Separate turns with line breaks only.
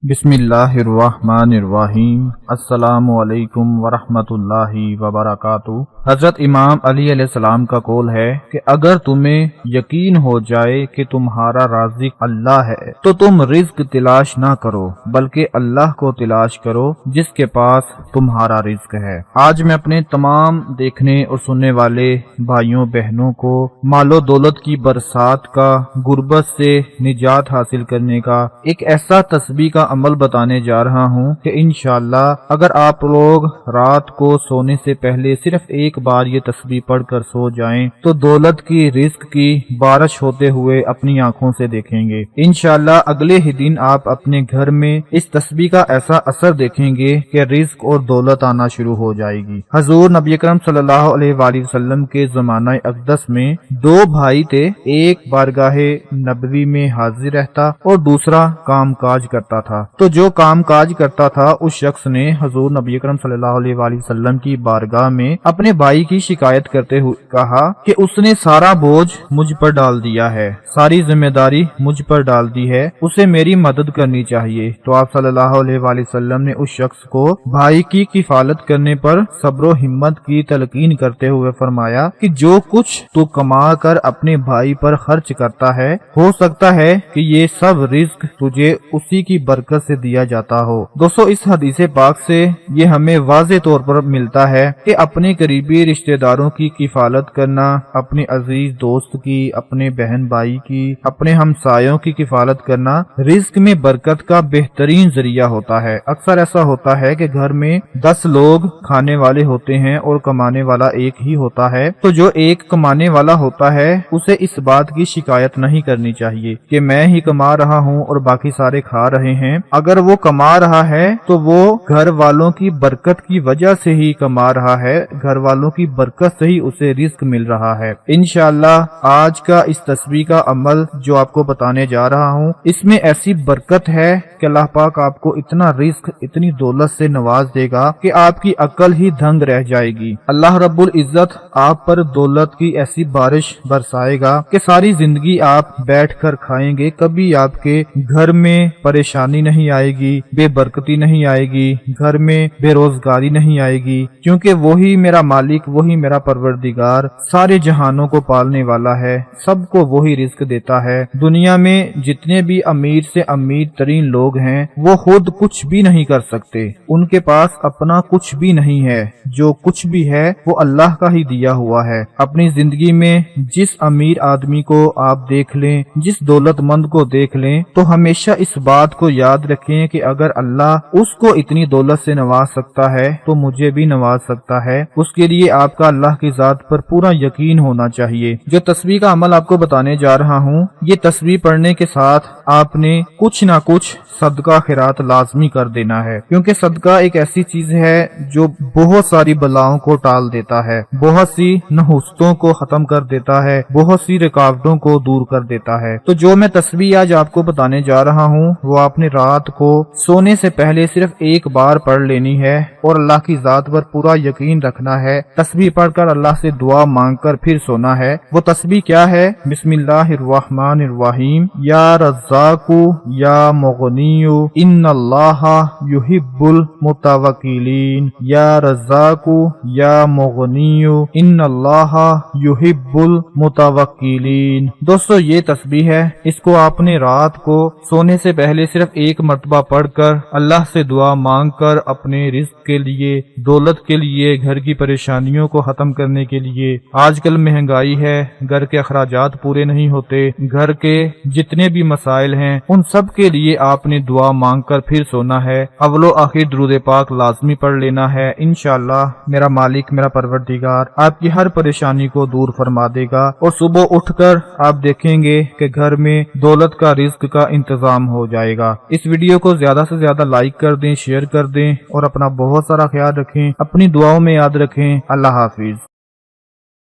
बिस्मिल्लाहिर्रहमानिर्रहीम। अस्सलामु अलैकुम वरहमतुल्लाहि वबरकातुहू। हजरत इमाम अली अलैहिस्सलाम का कौल है कि अगर तुम्हें यकीन हो जाए कि तुम्हारा राज़िक अल्लाह है तो तुम रिज्क तलाश ना करो बल्कि अल्लाह को तलाश करो जिसके पास तुम्हारा रिज्क है। आज मैं अपने तमाम देखने और सुनने वाले भाइयों बहनों को मालो दौलत की बरसात का, गुर्बत से निजात हासिल करने का एक ऐसा तस्बीह का अमल बताने जा रहा हूँ कि इंशाअल्लाह अगर आप लोग रात को सोने से पहले सिर्फ एक बार ये तस्बीह पढ़कर सो जाएं तो दौलत की, रिस्क की बारिश होते हुए अपनी आंखों से देखेंगे। इंशाअल्लाह अगले ही दिन आप अपने घर में इस तस्बीह का ऐसा असर देखेंगे कि रिस्क और दौलत आना शुरू हो जाएगी। हजूर नबी अकरम सल्लल्लाहु अलैहि वसल्लम के ज़माना अक़दस में दो भाई थे, एक बारगाहे नबवी में हाजिर रहता और दूसरा काम काज करता था। तो जो काम काज करता था उस शख्स ने हजूर नबी अकरम सल्लल्लाहु अलैहि वसल्लम की बारगाह में अपने भाई की शिकायत करते हुए कहा कि उसने सारा बोझ मुझ पर डाल दिया है, सारी जिम्मेदारी मुझ पर डाल दी है, उसे मेरी मदद करनी चाहिए। तो आप सल्लल्लाहु अलैहि वसल्लम ने उस शख्स को भाई की किफालत करने पर सब्र हिम्मत की तलकीन करते हुए फरमाया कि जो कुछ तू कमा कर अपने भाई पर खर्च करता है, हो सकता है कि ये सब रिज्क तुझे उसी की बरकत से दिया जाता हो। दोस्तों, इस हदीस पाक से ये हमें वाज़े तौर पर मिलता है कि अपने करीबी रिश्तेदारों की किफालत करना, अपने अजीज दोस्त की, अपने बहन भाई की, अपने हमसायों की किफालत करना रिज्क में बरकत का बेहतरीन जरिया होता है। अक्सर ऐसा होता है कि घर में 10 लोग खाने वाले होते हैं और कमाने वाला एक ही होता है। तो जो एक कमाने वाला होता है उसे इस बात की शिकायत नहीं करनी चाहिए कि मैं ही कमा रहा हूँ और बाकी सारे खा रहे हैं। अगर वो कमा रहा है तो वो घर वालों की बरकत की वजह से ही कमा रहा है, घर वालों की बरकत से ही उसे रिस्क मिल रहा है। इंशाअल्लाह आज का इस तस्बीह का अमल जो आपको बताने जा रहा हूँ, इसमें ऐसी बरकत है कि अल्लाह पाक आपको इतना रिस्क, इतनी दौलत से नवाज देगा कि आपकी अकल ही दंग रह जाएगी। अल्लाह रब्बुल इज्जत आप पर दौलत की ऐसी बारिश बरसाएगा कि सारी जिंदगी आप बैठ कर खाएंगे, कभी आपके घर में परेशानी नहीं आएगी, बेबरकती नहीं आएगी, घर में बेरोजगारी नहीं आएगी, क्योंकि वही मेरा मालिक, वही मेरा परवरदिगार सारे जहानों को पालने वाला है, सबको वही रिस्क देता है। दुनिया में जितने भी अमीर से अमीर तरीन लोग हैं वो खुद कुछ भी नहीं कर सकते, उनके पास अपना कुछ भी नहीं है, जो कुछ भी है वो अल्लाह का ही दिया हुआ है। अपनी जिंदगी में जिस अमीर आदमी को आप देख लें, जिस दौलतमंद को देख लें, तो हमेशा इस बात को याद रखें कि अगर अल्लाह उसको इतनी दौलत से नवाज सकता है तो मुझे भी नवाज सकता है। उसके लिए आपका अल्लाह की जात पर पूरा यकीन होना चाहिए। जो तस्बीह का अमल आपको बताने जा रहा हूँ, ये तस्बीह पढ़ने के साथ आपने कुछ ना कुछ सदका खैरात लाजमी कर देना है, क्योंकि सदका एक ऐसी चीज है जो बहुत सारी बलाओं को टाल देता है, बहुत सी नहुस्तों को खत्म कर देता है, बहुत सी रुकावटों को दूर कर देता है। तो जो मैं तस्बीह आज आपको बताने जा रहा हूँ वो आपने रात को सोने से पहले सिर्फ एक बार पढ़ लेनी है और अल्लाह की जात पर पूरा यकीन रखना है। तस्बीह पढ़कर अल्लाह से दुआ मांगकर फिर सोना है। वो तस्बीह क्या है? बिस्मिल्लाहिर्रहमानिर्रहीम। या रज़्ज़ाकु या मुग़नियु इन्नल्लाहा युहिब्बुल मुतवक्किलीन। या रज़्ज़ाकु या मुग़नियु इन्नल्लाहा युहिब्बुल मुतवक्किलीन। दोस्तों, ये तस्बीह है, इसको आपने रात को सोने से पहले सिर्फ एक मर्तबा पढ़कर अल्लाह से दुआ मांगकर अपने रिस्क के लिए, दौलत के लिए, घर की परेशानियों को खत्म करने के लिए। आजकल महंगाई है, घर के अखराजात पूरे नहीं होते, घर के जितने भी मसाइल हैं उन सब के लिए आपने दुआ मांगकर फिर सोना है। अव्वलो आखिर दुरूद पाक लाजमी पढ़ लेना है। इंशाअल्लाह मेरा मालिक, मेरा परवरदिगार आपकी हर परेशानी को दूर फरमा देगा और सुबह उठकर आप देखेंगे कि घर में दौलत का, रिस्क का इंतजाम हो जाएगा। इस वीडियो को ज्यादा से ज्यादा लाइक कर दें, शेयर कर दें और अपना बहुत सारा ख्याल रखें, अपनी दुआओं में याद रखें। अल्लाह हाफिज।